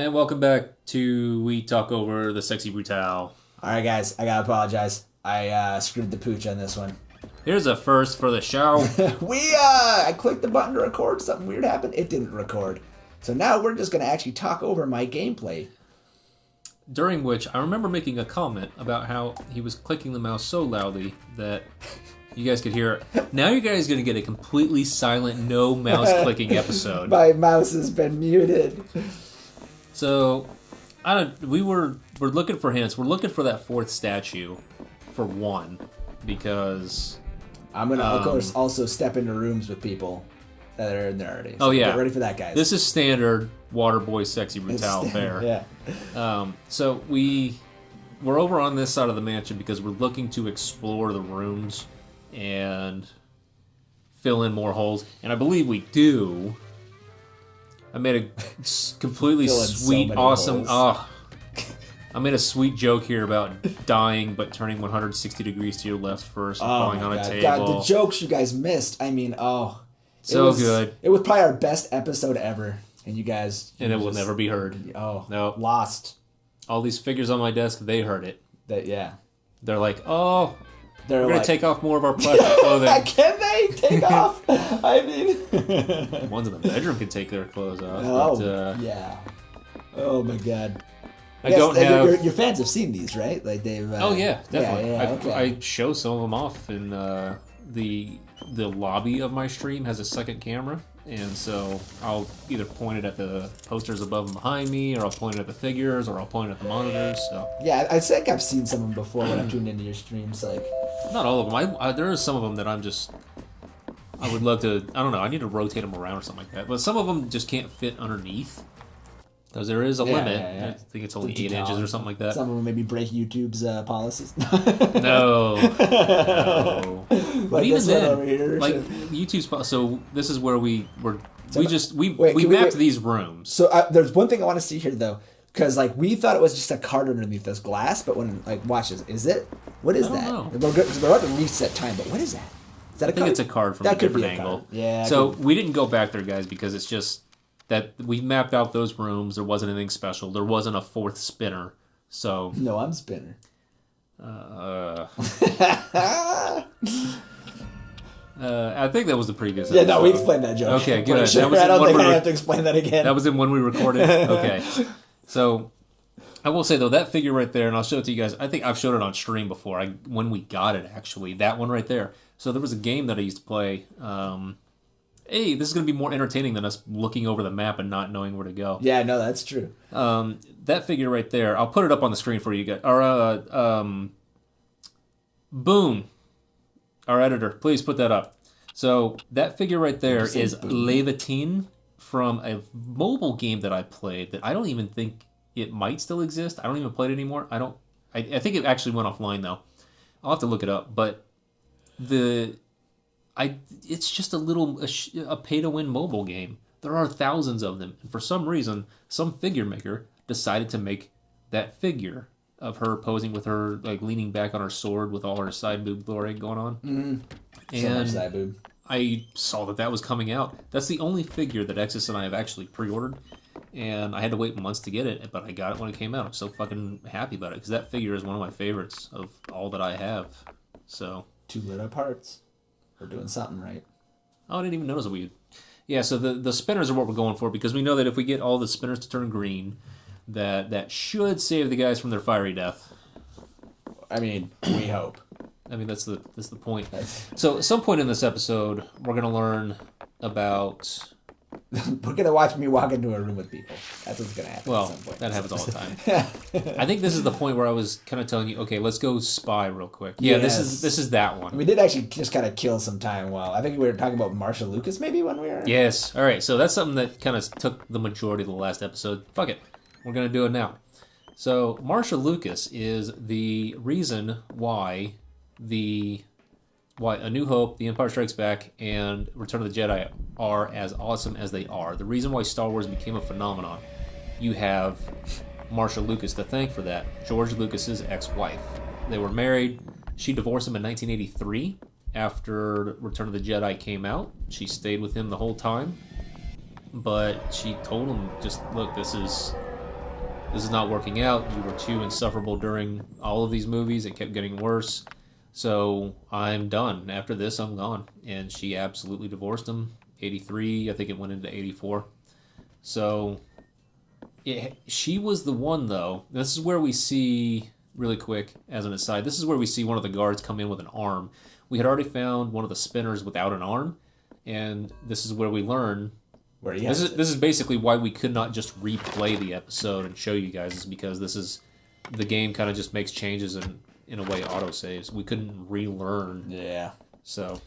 And welcome back to We Talk Over the Sexy Brutale. Alright guys, I gotta apologize. I screwed the pooch on this one. Here's a first for the show. I clicked the button to record, something weird happened, it didn't record. So now we're just gonna actually talk over my gameplay. During which I remember making a comment about how he was clicking the mouse so loudly that you guys could hear it. Now you guys are going to get a completely silent, no mouse clicking episode. My mouse has been muted. So, we're looking for hints. We're looking for that fourth statue for one, because I'm gonna of course also step into rooms with people that are in there already. So oh yeah, get ready for that, guys. This is standard Waterboy Sexy Brutale fare. Yeah. So we're over on this side of the mansion because we're looking to explore the rooms and fill in more holes, and I believe we do. I made a completely sweet, awesome. I made a sweet joke here about dying, but turning 160 degrees to your left first and falling on a table. God, the jokes you guys missed. I mean, so good. It was probably our best episode ever, and you guys. And it will never be heard. Oh no, lost. All these figures on my desk, they heard it. They're like, oh. We're going to take off more of our plastic clothing. Can they take off? I mean... The ones in the bedroom can take their clothes off. Yeah. Oh, my God. I don't have... Your fans have seen these, right? Like they've... Oh, yeah, definitely. Yeah, okay. I show some of them off in the lobby of my stream has a second camera. And so I'll either point it at the posters above and behind me, or I'll point it at the figures, or I'll point it at the monitors. So yeah, I think I've seen some of them before when I've tuned into your streams. Like, not all of them. There are some of them that I would love to. I don't know. I need to rotate them around or something like that. But some of them just can't fit underneath because there is a limit. Yeah. I think it's only 8 inches or something like that. Some of them maybe break YouTube's policies. No. Like but even then, here, like YouTube's. So this is where we wait, mapped these rooms. So there's one thing I want to see here though, because like we thought it was just a card underneath this glass, but when like watch this, is it? What is that? Know. We're about to reset time, but what is that? Is that I think it's a card from a different angle. Yeah. So we didn't go back there, guys, because it's just that we mapped out those rooms. There wasn't anything special. There wasn't a fourth spinner. So no, I'm spinner. I think that was the previous episode. Yeah, no, we explained that joke. Okay, good. Sure. I don't think I have to explain that again. That was in when we recorded. Okay. So, I will say, though, that figure right there, and I'll show it to you guys. I think I've showed it on stream before, when we got it, actually. That one right there. So, there was a game that I used to play. Hey, this is going to be more entertaining than us looking over the map and not knowing where to go. Yeah, no, that's true. That figure right there, I'll put it up on the screen for you guys. Boom. Our editor, please put that up. So that figure right there is Levitin from a mobile game that I played that I don't even think it might still exist. I don't even play it anymore. I think it actually went offline though. I'll have to look it up. But it's just a pay-to-win mobile game. There are thousands of them, and for some reason, some figure maker decided to make that figure of her posing with her, like, leaning back on her sword with all her side boob glory going on. Mm-hmm. And so much side boob. I saw that was coming out. That's the only figure that Exis and I have actually pre-ordered, and I had to wait months to get it, but I got it when it came out. I'm so fucking happy about it, because that figure is one of my favorites of all that I have. So 2 lit up hearts. We're doing something right. Oh, I didn't even notice that we... Yeah, so the spinners are what we're going for, because we know that if we get all the spinners to turn green, that should save the guys from their fiery death. I mean, we hope. I mean, that's the point. So at some point in this episode, we're going to learn about... We're going to watch me walk into a room with people. That's what's going to happen at some point. That happens all the time. I think this is the point where I was kind of telling you, okay, let's go spy real quick. Yeah, yes. This is that one. We did actually just kind of kill some time while... I think we were talking about Marsha Lucas maybe when we were... Yes. All right, so that's something that kind of took the majority of the last episode. Fuck it. We're going to do it now. So Marsha Lucas is the reason why A New Hope, The Empire Strikes Back, and Return of the Jedi are as awesome as they are. The reason why Star Wars became a phenomenon, you have Marsha Lucas to thank for that. George Lucas's ex-wife. They were married. She divorced him in 1983 after Return of the Jedi came out. She stayed with him the whole time. But she told him, just, look, this is this is not working out. You were too insufferable during all of these movies. It kept getting worse. So I'm done. After this, I'm gone. And she absolutely divorced him. 83, I think it went into 84. So she was the one, though. This is where we see, really quick, as an aside, this is where we see one of the guards come in with an arm. We had already found one of the spinners without an arm, and this is where we learn. Where he has this is basically why we could not just replay the episode and show you guys, is because the game kind of just makes changes and, in a way, autosaves. We couldn't relearn. Yeah. So,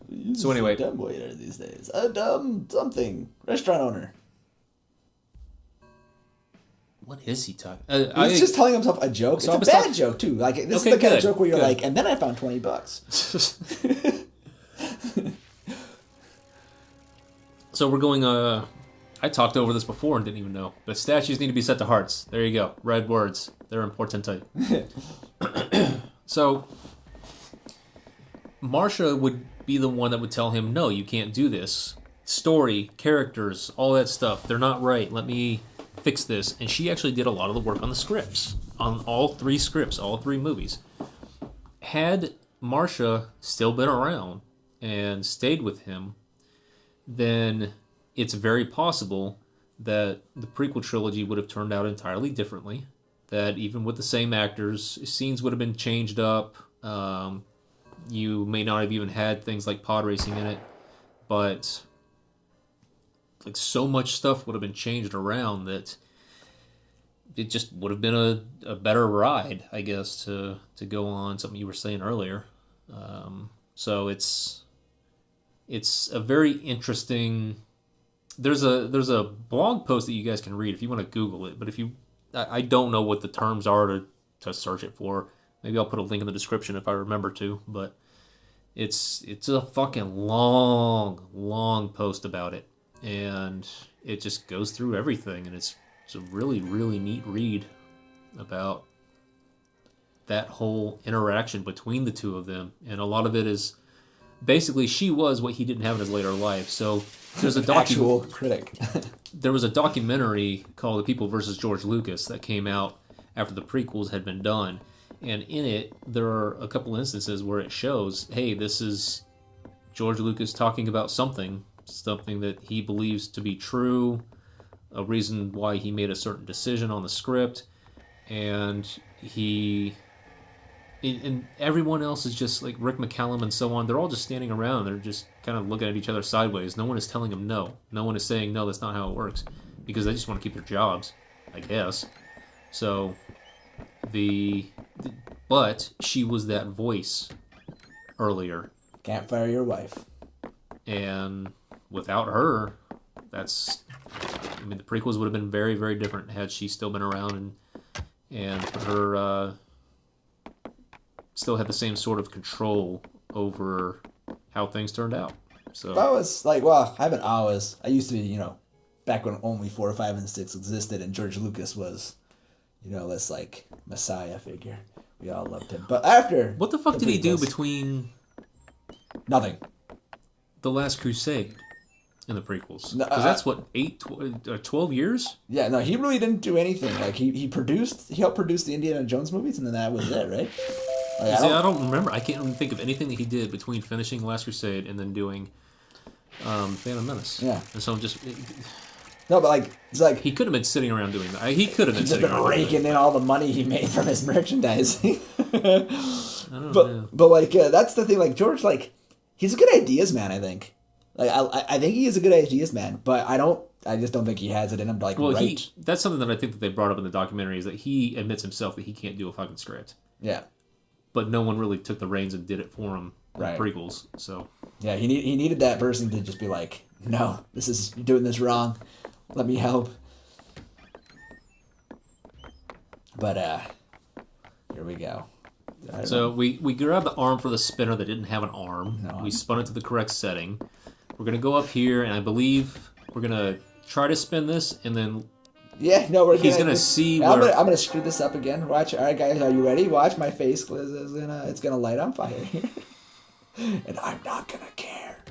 He's so anyway. a dumb waiter these days. A dumb something. Restaurant owner. What is he talking? He's just telling himself a joke. So It's a bad joke too. Like this is the kind of joke where you're like, and then I found $20. So we're going. I talked over this before and didn't even know. But statues need to be set to hearts. There you go. Red words. They're important to you. So Marsha would be the one that would tell him, "No, you can't do this. Story, characters, all that stuff. They're not right. Let me fix this." And she actually did a lot of the work on the scripts, on all 3 scripts, all 3 movies. Had Marsha still been around and stayed with him, then it's very possible that the prequel trilogy would have turned out entirely differently. That even with the same actors, scenes would have been changed up. You may not have even had things like pod racing in it, but like so much stuff would have been changed around that it just would have been a better ride, I guess, to go on, something you were saying earlier. So it's a very interesting. There's a blog post that you guys can read if you want to Google it, but if you, I don't know what the terms are to search it for. Maybe I'll put a link in the description if I remember to, but it's a fucking long post about it, and it just goes through everything, and it's a really, really neat read about that whole interaction between the two of them. And a lot of it is basically she was what he didn't have in his later life. So there's a actual critic. There was a documentary called The People versus George Lucas that came out after the prequels had been done. And in it, there are a couple instances where it shows, hey, this is George Lucas talking about something that he believes to be true, a reason why he made a certain decision on the script, and and everyone else is just like Rick McCallum and so on. They're all just standing around. They're just kind of looking at each other sideways. No one is telling them no. No one is saying, no, that's not how it works, because they just want to keep their jobs, I guess. So but she was that voice earlier. Can't fire your wife. And without her, the prequels would have been very, very different had she still been around and her still had the same sort of control over how things turned out. So I was like, well, I haven't always. I used to be, back when only 4, 5, and 6 existed, and George Lucas was, this like messiah figure. We all loved him. But after, what the fuck did he do between nothing? The Last Crusade and the prequels? Because that's what 12 years? Yeah, no, he really didn't do anything. Like he helped produce the Indiana Jones movies, and then that was it, right? Like, I don't remember. I can't even think of anything that he did between finishing Last Crusade and then doing Phantom Menace. Yeah. And so no, but it's like he could have been sitting around doing that. He could have been sitting around raking in all the money he made from his merchandising. I don't know. But that's the thing. Like George, he's a good ideas man. I think. I think he is a good ideas man, but I just don't think he has it in him to write. That's something that I think that they brought up in the documentary, is that he admits himself that he can't do a fucking script. Yeah. But no one really took the reins and did it for him in right. the prequels. So yeah, he needed that person to just be like, no, you're doing this wrong. Let me help. But here we go. So we grabbed the arm for the spinner that didn't have an arm. No. We spun it to the correct setting. We're gonna go up here, and I believe we're gonna try to spin this, and then he's gonna see where I'm gonna screw this up again. Watch. All right, guys, are you ready? Watch, my face is gonna light on fire here, and I'm not gonna care.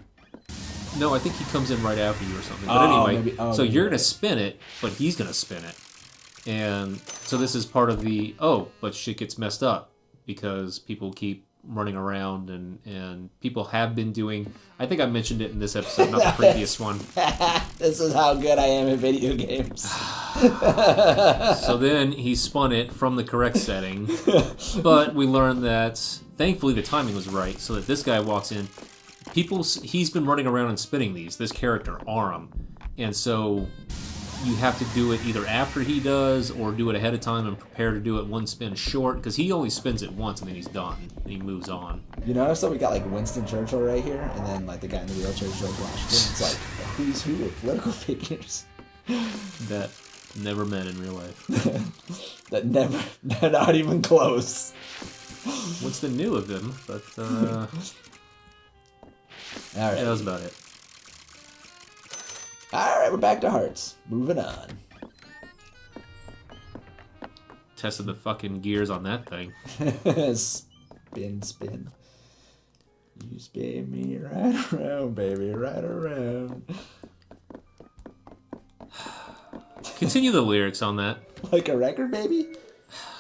No, I think he comes in right after you or something. But anyway, maybe, so maybe you're going to spin it, but he's going to spin it. And so this is part of the, but shit gets messed up because people keep running around and people have been doing, I think I mentioned it in this episode, not the previous one. This is how good I am at video games. So then he spun it from the correct setting, but we learned that thankfully the timing was right so that this guy walks in. He's been running around and spinning this character, Aram, and so you have to do it either after he does or do it ahead of time and prepare to do it one spin short because he only spins it once and then he's done and he moves on. You notice that we got like Winston Churchill right here and then like the guy in the wheelchair is George Washington. It's like a who's who of political figures that never met in real life. That never, not even close. Winston knew of them, but all right, yeah, that was about it. All right, we're back to hearts. Moving on. Tested the fucking gears on that thing. Spin. You spin me right around, baby, right around. Continue the lyrics on that. Like a record, baby?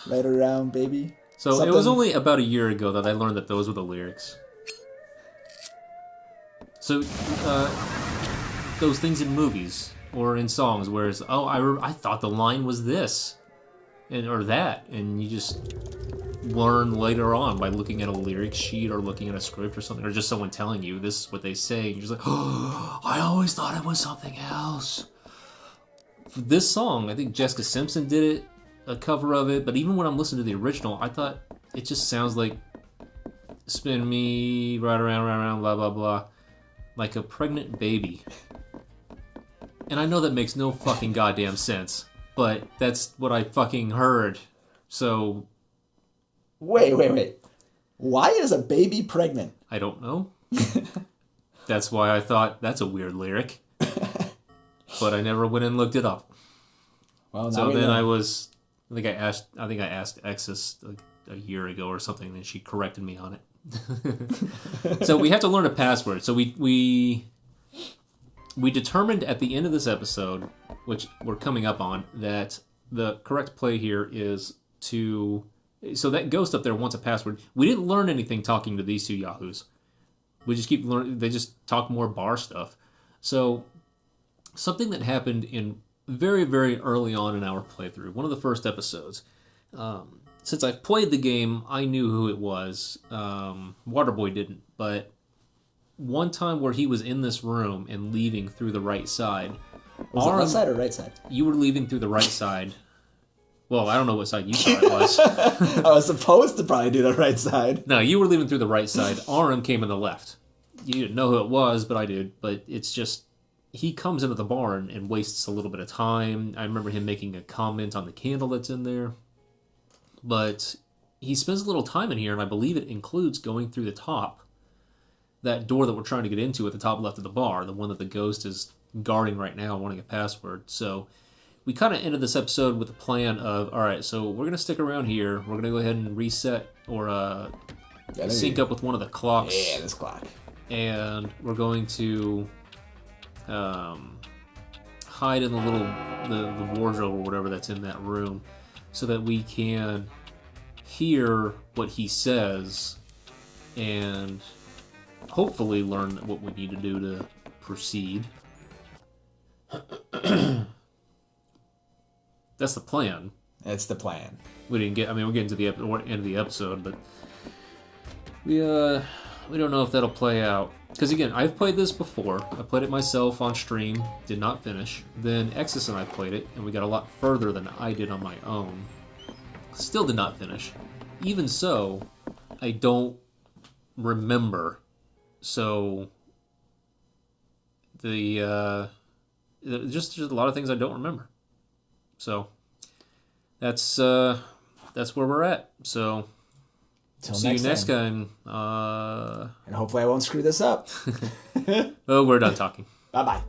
Right around, baby. So It was only about a year ago that I learned that those were the lyrics. So, those things in movies or in songs where it's, I thought the line was this or that, and you just learn later on by looking at a lyric sheet or looking at a script or something, or just someone telling you this is what they say, and you're just like, oh, I always thought it was something else. For this song, I think Jessica Simpson did it, a cover of it, but even when I'm listening to the original, I thought it just sounds like spin me right around, blah, blah, blah, like a pregnant baby. And I know that makes no fucking goddamn sense, but that's what I fucking heard. So... Wait. Why is a baby pregnant? I don't know. That's why I thought that's a weird lyric. But I never went and looked it up. Well, so then know. I think I asked Exis a year ago or something, and she corrected me on it. So we have to learn a password. So we determined at the end of this episode, which we're coming up on, that the correct play here is to... So that ghost up there wants a password. We didn't learn anything talking to these two yahoos. We just keep learning. They just talk more bar stuff. So something that happened in very, very early on in our playthrough, one of the first episodes. Since I've played the game, I knew who it was. Waterboy didn't, but one time where he was in this room and leaving through the right side. Was it left side or right side? You were leaving through the right side. Well, I don't know what side you thought it was. I was supposed to probably do the right side. No, you were leaving through the right side. Aram came in the left. You didn't know who it was, but I did. But it's just, he comes into the barn and wastes a little bit of time. I remember him making a comment on the candle that's in there. But he spends a little time in here, and I believe it includes going through the top. That door that we're trying to get into at the top left of the bar, the one that the ghost is guarding right now, wanting a password. So we kind of ended this episode with a plan of, all right, so we're going to stick around here. We're going to go ahead and reset or sync up with one of the clocks. Yeah, this clock. And we're going to hide in the wardrobe or whatever that's in that room so that we can hear what he says and hopefully learn what we need to do to proceed. That's the plan. That's the plan. We didn't get. I mean, we're getting to the end of the episode, but we don't know if that'll play out. Because again, I've played this before. I played it myself on stream, did not finish. Then Exis and I played it, and we got a lot further than I did on my own. Still did not finish. Even so, I don't remember. So just a lot of things I don't remember. So that's where we're at. So see you next time. And hopefully I won't screw this up. Oh, we're done talking. Bye-bye.